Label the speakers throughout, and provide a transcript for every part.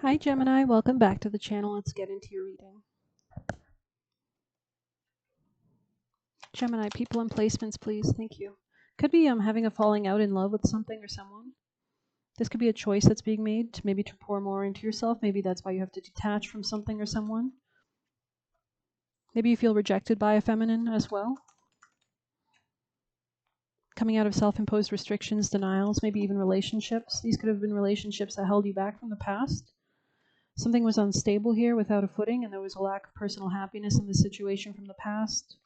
Speaker 1: Hi Gemini, welcome back to the channel. Let's get into your reading. Gemini, people and placements, please. Thank you. Could be having a falling out in love with something or someone. This could be a choice that's being made to maybe to pour more into yourself. Maybe that's why you have to detach from something or someone. Maybe you feel rejected by a feminine as well. Coming out of self-imposed restrictions, denials, maybe even relationships. These could have been relationships that held you back from the past. Something was unstable here without a footing, and there was a lack of personal happiness in the situation from the past.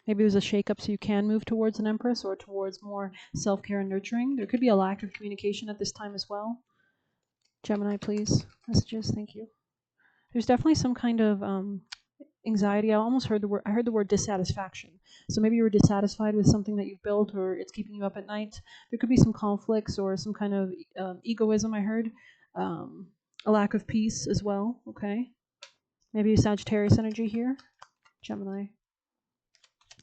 Speaker 1: Maybe there's a shakeup so you can move towards an Empress or towards more self-care and nurturing. There could be a lack of communication at this time as well. Gemini, please. Messages, thank you. There's definitely some kind of anxiety. I heard the word dissatisfaction. So maybe you were dissatisfied with something that you've built or it's keeping you up at night. There could be some conflicts or some kind of egoism, I heard. A lack of peace as well, okay? Maybe Sagittarius energy here. Gemini.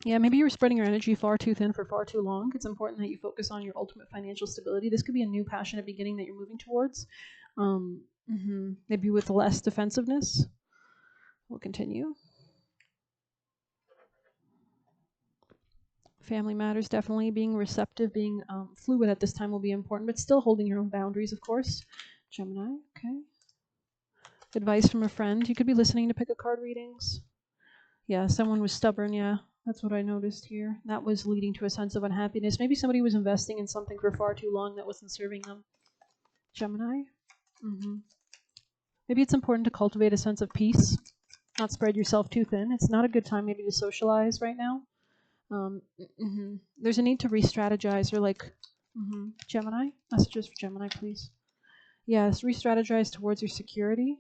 Speaker 1: Yeah, maybe you were spreading your energy far too thin for far too long. It's important that you focus on your ultimate financial stability. This could be a new passionate beginning that you're moving towards. Maybe with less defensiveness. We'll continue. Family matters, definitely. Being receptive, being fluid at this time will be important, but still holding your own boundaries, of course. Gemini, okay. Advice from a friend. You could be listening to pick a card readings. Yeah, someone was stubborn, yeah. That's what I noticed here. That was leading to a sense of unhappiness. Maybe somebody was investing in something for far too long that wasn't serving them. Gemini? Maybe it's important to cultivate a sense of peace, not spread yourself too thin. It's not a good time maybe to socialize right now. There's a need to re-strategize or Gemini? Messages for Gemini, please. Yes, re-strategize towards your security,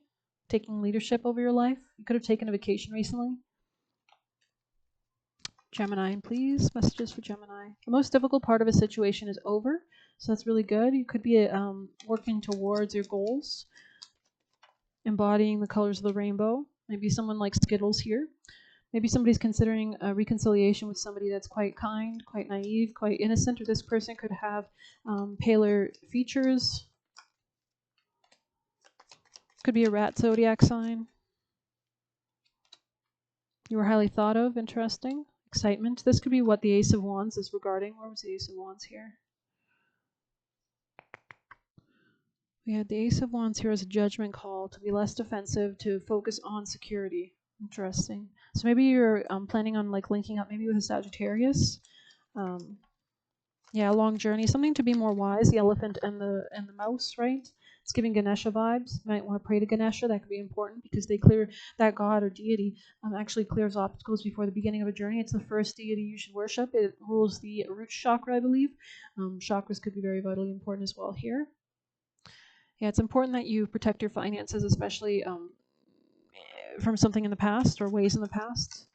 Speaker 1: taking leadership over your life. You could have taken a vacation recently. Gemini, please. Messages for Gemini. The most difficult part of a situation is over, so that's really good. You could be working towards your goals, embodying the colors of the rainbow. Maybe someone likes Skittles here. Maybe somebody's considering a reconciliation with somebody that's quite kind, quite naive, quite innocent, or this person could have paler features. Could be a rat zodiac sign. You were highly thought of. Interesting. Excitement. This could be what the Ace of Wands is regarding. Where was the Ace of Wands here? We had the Ace of Wands here as a judgment call to be less defensive, to focus on security. Interesting. So maybe you're planning on linking up maybe with a Sagittarius. Yeah, a long journey. Something to be more wise. The elephant and the mouse, right? It's giving Ganesha vibes. You might want to pray to Ganesha. That could be important because they clear that god or deity actually clears obstacles before the beginning of a journey. It's the first deity you should worship. It rules the root chakra, I believe. Chakras could be very vitally important as well here. Yeah, it's important that you protect your finances, especially from something in the past or ways in the past.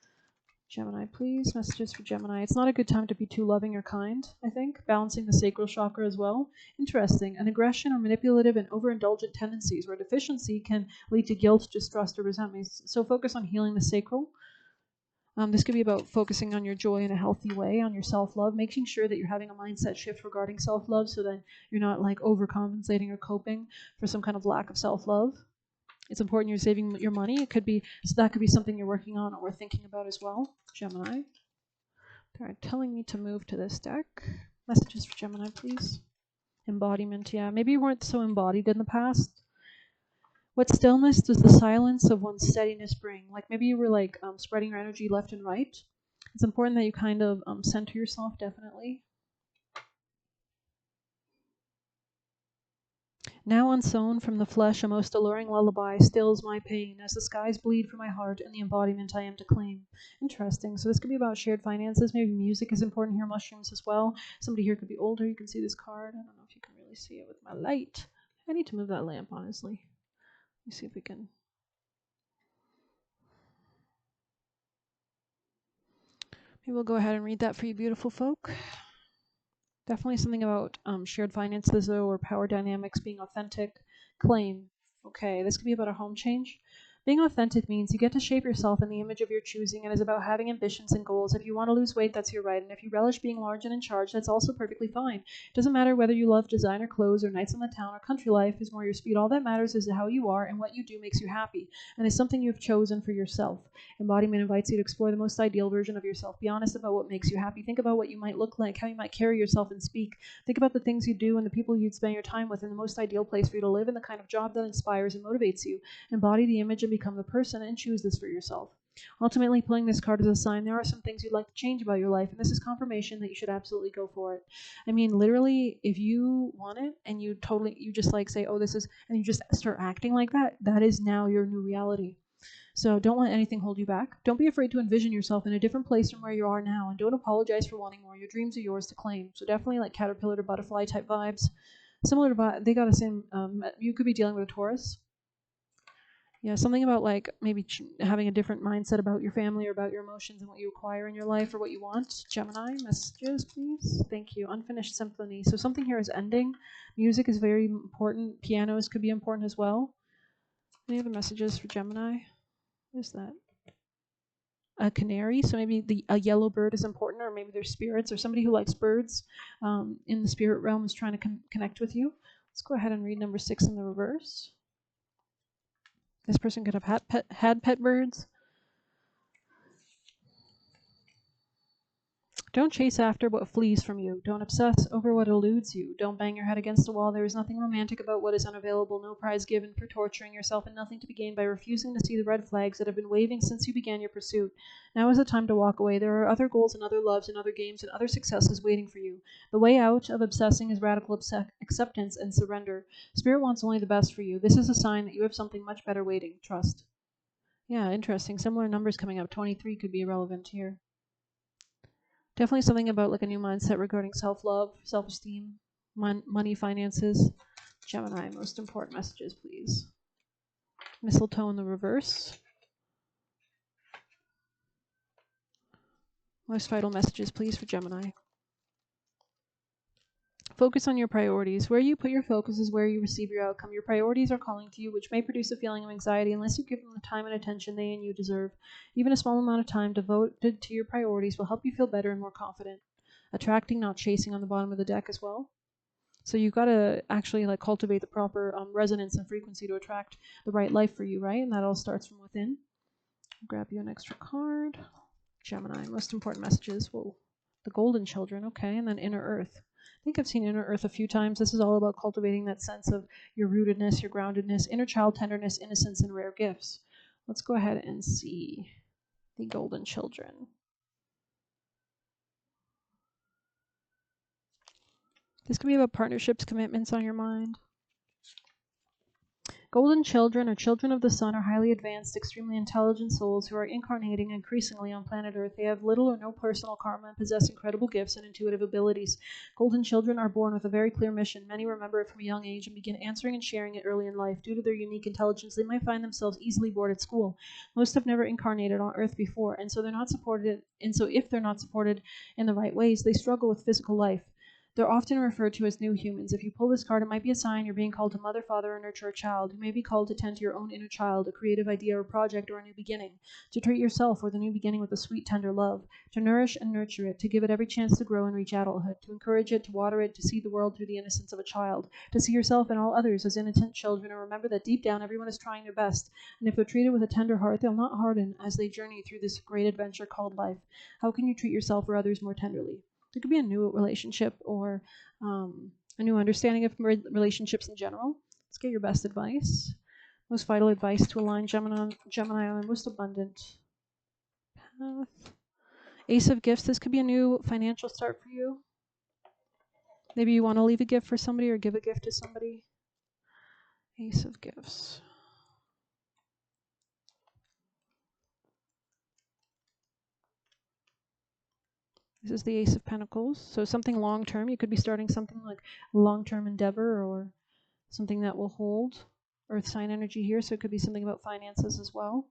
Speaker 1: Gemini, please. Messages for Gemini. It's not a good time to be too loving or kind, I think. Balancing the sacral chakra as well. Interesting. An aggression or manipulative and overindulgent tendencies where deficiency can lead to guilt, distrust, or resentment. So focus on healing the sacral. This could be about focusing on your joy in a healthy way, on your self-love, making sure that you're having a mindset shift regarding self-love so that you're not overcompensating or coping for some kind of lack of self-love. It's important you're saving your money. It could be, so that could be something you're working on or thinking about as well. Gemini. They're telling me to move to this deck. Messages for Gemini, please. Embodiment, yeah. Maybe you weren't so embodied in the past. What stillness does the silence of one's steadiness bring? Maybe you were spreading your energy left and right. It's important that you kind of center yourself, definitely. Now unsown from the flesh, a most alluring lullaby stills my pain as the skies bleed for my heart and the embodiment I am to claim. Interesting. So this could be about shared finances. Maybe music is important here, mushrooms as well. Somebody here could be older. You can see this card. I don't know if you can really see it with my light. I need to move that lamp, honestly. Let me see if we can. Maybe we'll go ahead and read that for you beautiful folk. Definitely something about shared finances, though, or power dynamics, being authentic, claim. Okay, this could be about a home change. Being authentic means you get to shape yourself in the image of your choosing and is about having ambitions and goals. If you want to lose weight, that's your right. And if you relish being large and in charge, that's also perfectly fine. It doesn't matter whether you love designer clothes or nights on the town or country life is more your speed. All that matters is how you are and what you do makes you happy and is something you've chosen for yourself. Embodiment invites you to explore the most ideal version of yourself. Be honest about what makes you happy. Think about what you might look like, how you might carry yourself and speak. Think about the things you do and the people you'd spend your time with in the most ideal place for you to live and the kind of job that inspires and motivates you. Embody the image and become the person and choose this for yourself. Ultimately, pulling this card as a sign, there are some things you'd like to change about your life, and this is confirmation that you should absolutely go for it. I mean, literally, if you want it and you just like say, oh, this is, and you just start acting like that, that is now your new reality. So don't let anything hold you back. Don't be afraid to envision yourself in a different place from where you are now, and don't apologize for wanting more. Your dreams are yours to claim. So definitely like caterpillar to butterfly type vibes. Similar to, they got the same, you could be dealing with a Taurus. Yeah, something about like maybe having a different mindset about your family or about your emotions and what you acquire in your life or what you want. Gemini, messages, please. Thank you. Unfinished symphony. So something here is ending. Music is very important. Pianos could be important as well. Any other messages for Gemini? What is that? A canary. So maybe a yellow bird is important, or maybe there's spirits or somebody who likes birds in the spirit realm is trying to connect with you. Let's go ahead and read number 6 in the reverse. This person could have had pet birds. Don't chase after what flees from you. Don't obsess over what eludes you. Don't bang your head against a wall. There is nothing romantic about what is unavailable, no prize given for torturing yourself, and nothing to be gained by refusing to see the red flags that have been waving since you began your pursuit. Now is the time to walk away. There are other goals and other loves and other games and other successes waiting for you. The way out of obsessing is radical acceptance and surrender. Spirit wants only the best for you. This is a sign that you have something much better waiting. Trust. Yeah, interesting. Similar numbers coming up. 23 could be relevant here. Definitely something about like a new mindset regarding self-love, self-esteem, money, finances. Gemini, most important messages, please. Mistletoe in the reverse. Most vital messages, please, for Gemini. Focus on your priorities. Where you put your focus is where you receive your outcome. Your priorities are calling to you, which may produce a feeling of anxiety unless you give them the time and attention they and you deserve. Even a small amount of time devoted to your priorities will help you feel better and more confident. Attracting, not chasing on the bottom of the deck as well. So you've got to actually like cultivate the proper resonance and frequency to attract the right life for you, right? And that all starts from within. I'll grab you an extra card. Gemini, most important messages. Whoa, the golden children, okay, and then inner earth. I think I've seen inner earth a few times. This is all about cultivating that sense of your rootedness, your groundedness, inner child tenderness, innocence, and rare gifts. Let's go ahead and see the golden children. This could be about partnerships, commitments on your mind. Golden children, or children of the sun, are highly advanced, extremely intelligent souls who are incarnating increasingly on planet Earth. They have little or no personal karma and possess incredible gifts and intuitive abilities. Golden children are born with a very clear mission. Many remember it from a young age and begin answering and sharing it early in life. Due to their unique intelligence, they might find themselves easily bored at school. Most have never incarnated on Earth before, and so if they're not supported in the right ways, they struggle with physical life. They're often referred to as new humans. If you pull this card, it might be a sign you're being called to mother, father, or nurture a child. You may be called to tend to your own inner child, a creative idea or project, or a new beginning. To treat yourself with a new beginning with a sweet, tender love. To nourish and nurture it. To give it every chance to grow and reach adulthood. To encourage it, to water it, to see the world through the innocence of a child. To see yourself and all others as innocent children, and remember that deep down everyone is trying their best. And if they're treated with a tender heart, they'll not harden as they journey through this great adventure called life. How can you treat yourself or others more tenderly? It could be a new relationship or a new understanding of relationships in general. Let's get your best advice. Most vital advice to align Gemini on the most abundant path. Ace of Gifts. This could be a new financial start for you. Maybe you want to leave a gift for somebody or give a gift to somebody. Ace of Gifts. This is the Ace of Pentacles. So something long-term. You could be starting something like a long-term endeavor or something that will hold. Earth sign energy here, so it could be something about finances as well.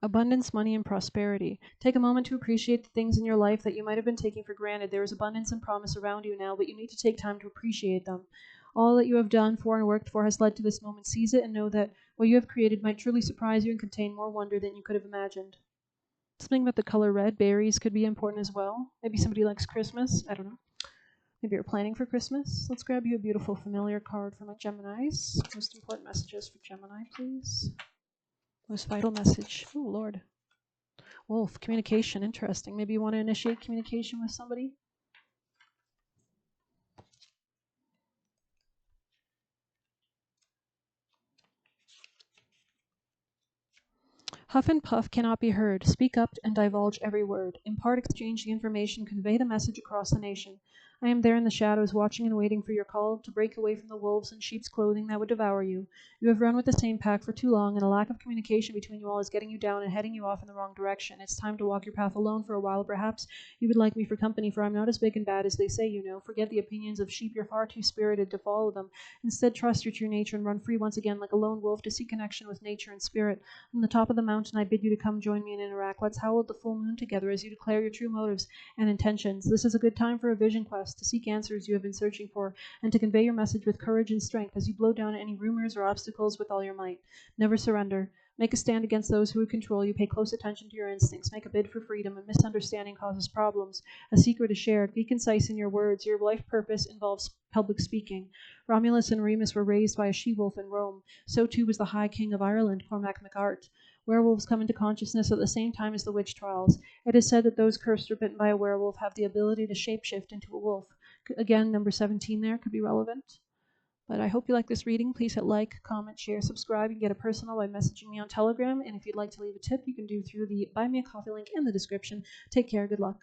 Speaker 1: Abundance, money, and prosperity. Take a moment to appreciate the things in your life that you might have been taking for granted. There is abundance and promise around you now, but you need to take time to appreciate them. All that you have done for and worked for has led to this moment. Seize it and know that what you have created might truly surprise you and contain more wonder than you could have imagined. Something about the color red, berries could be important as well. Maybe somebody likes Christmas. I don't know. Maybe you're planning for Christmas. Let's grab you a beautiful familiar card for my Geminis. Most important messages for Gemini, please. Most vital message. Oh, Lord. Wolf, communication, interesting. Maybe you want to initiate communication with somebody? Huff and puff cannot be heard. Speak up and divulge every word. Impart, exchange the information, convey the message across the nation. I am there in the shadows, watching and waiting for your call to break away from the wolves in sheep's clothing that would devour you. You have run with the same pack for too long, and a lack of communication between you all is getting you down and heading you off in the wrong direction. It's time to walk your path alone for a while. Perhaps you would like me for company, for I'm not as big and bad as they say, you know. Forget the opinions of sheep. You're far too spirited to follow them. Instead, trust your true nature and run free once again like a lone wolf to seek connection with nature and spirit. On the top of the mountain, I bid you to come join me and interact. Let's howl at the full moon together as you declare your true motives and intentions. This is a good time for a vision quest, to seek answers you have been searching for, and to convey your message with courage and strength as you blow down any rumors or obstacles with all your might. Never surrender. Make a stand against those who would control you. Pay close attention to your instincts. Make a bid for freedom. A misunderstanding causes problems. A secret is shared. Be concise in your words. Your life purpose involves public speaking. Romulus and Remus were raised by a she-wolf in Rome. So too was the High King of Ireland, Cormac MacArt. Werewolves come into consciousness at the same time as the witch trials. It is said that those cursed or bitten by a werewolf have the ability to shapeshift into a wolf. Again, number 17 there could be relevant. But I hope you like this reading. Please hit like, comment, share, subscribe. You can get a personal by messaging me on Telegram. And if you'd like to leave a tip, you can do through the Buy Me a Coffee link in the description. Take care. Good luck.